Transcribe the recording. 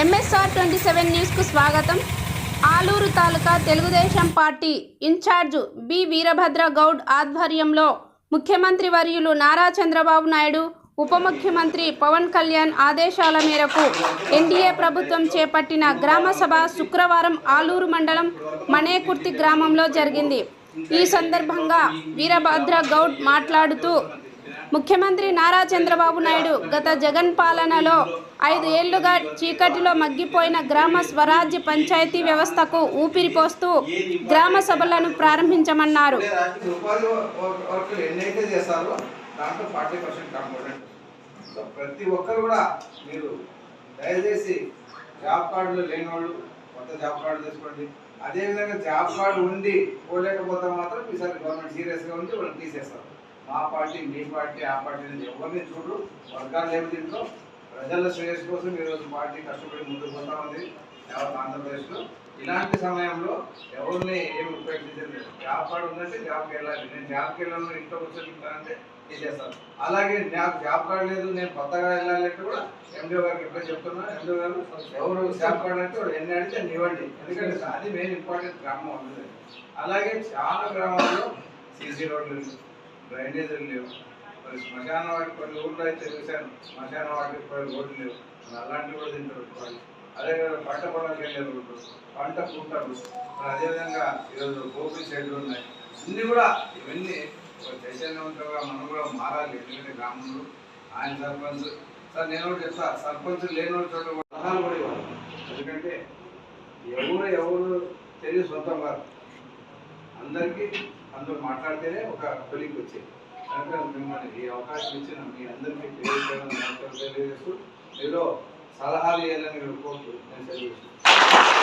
MSR27 న్యూస్కు స్వాగతం. Aluru taluka Telugu Desam party incharge B Veerabhadra Goud ఆధ్వర్యంలో ముఖ్యమంత్రి వర్యులు నారా చంద్రబాబు నాయుడు, ఉప ముఖ్యమంత్రి పవన్ కళ్యాణ్ ఆదేశాల మేరకు ఎన్డీఏ ప్రభుత్వం చేపట్టిన గ్రామ సభ శుక్రవారం ఆలూరు మండలం మనేకుర్తి గ్రామంలో జరిగింది. ఈ సందర్భంగా వీరభద్ర గౌడ్ మాట్లాడుతూ ముఖ్యమంత్రి నారా చంద్రబాబు నాయుడు గత జగన్ పాలనలో 5 ఏళ్లుగా చీకటిలో మగ్గిపోయిన గ్రామ స్వరాజ్య పంచాయతీ వ్యవస్థకు ఊపిరిపోస్తూ గ్రామ సభలను ప్రారంభించమన్నారు. ప్రతి ఒక్కరు కూడా మీరు దయచేసి జాబ్ కార్డులు లేని వాళ్ళు కొత్త జాబ్ కార్డు తీసుకోండి. అదేవిధంగా జాబ్ కార్డు ఉండి పోలేకపోతే మాత్రం ఈసారి గవర్నమెంట్ సీరియస్గా ఉండి వాళ్ళని తీసేస్తారు. మా పార్టీ, మీ పార్టీ, ఆ పార్టీ నుంచి ఎవరిని చూడు, వర్గాలు లేవు. దీంట్లో ప్రజల శ్రేయస్సు కోసం ఈరోజు పార్టీ కష్టపడి ముందుకు పోతా ఉంది యావత్ ఆంధ్రప్రదేశ్లో. ఇలాంటి సమయంలో ఎవరిని ఏమి ఉపయోగించలేదు. జాబ్ కార్డు ఉందంటే జాబ్కి వెళ్ళాలి. నేను జాబ్కి వెళ్ళాను, ఇంట్లో కూర్చొని తీసేస్తాను. అలాగే నాకు జాబ్ కార్డు లేదు, నేను కొత్తగా వెళ్ళాలంటే కూడా ఎండిఓ గారికి ఎప్పుడో చెప్తున్నా, ఎండిఓ గారు ఎవరు జాబ్ కార్డు అంటే వాడు ఎన్ని అడిగితే అన్ని ఇవ్వండి. ఎందుకంటే అది మెయిన్ ఇంపార్టెంట్ గ్రామం ఉంటుంది. అలాగే చాలా గ్రామాల్లో సీసీ రోడ్లు, డ్రైనేజీలు లేవు. మరి శ్మశాన వాటికి కొన్ని ఊళ్ళో అయితే చూశాను, శ్మశాన వాటికి కొన్ని రోడ్లు లేవు. అలాంటివి కూడా తింటారు. అదేవిధంగా పంట పొలాలకు వెళ్ళే రోడ్లు, పంట పూటలు, అదేవిధంగా ఈరోజు గోపి చెట్లు ఉన్నాయి. అన్నీ కూడా ఇవన్నీ చైతన్యవంతంగా మనం కూడా మారాలి. ఎందుకంటే గ్రామంలో ఆయన సర్పంచ్ సార్, నేను కూడా చెప్తా, సర్పంచ్ లేని చోట సలహాలు కూడా ఇవ్వాలి. ఎందుకంటే ఎవరు తెలియదు సొంతం కాదు. అందరికీ అందరూ మాట్లాడితేనే ఒక కొలికి వచ్చేది. కనుక మిమ్మల్ని ఈ అవకాశం ఇచ్చిన మీ అందరికీ తెలియజేస్తూ ఏదో సలహాలు ఇవ్వాలని కోరుతూ నేను తెలియజేస్తున్నాను.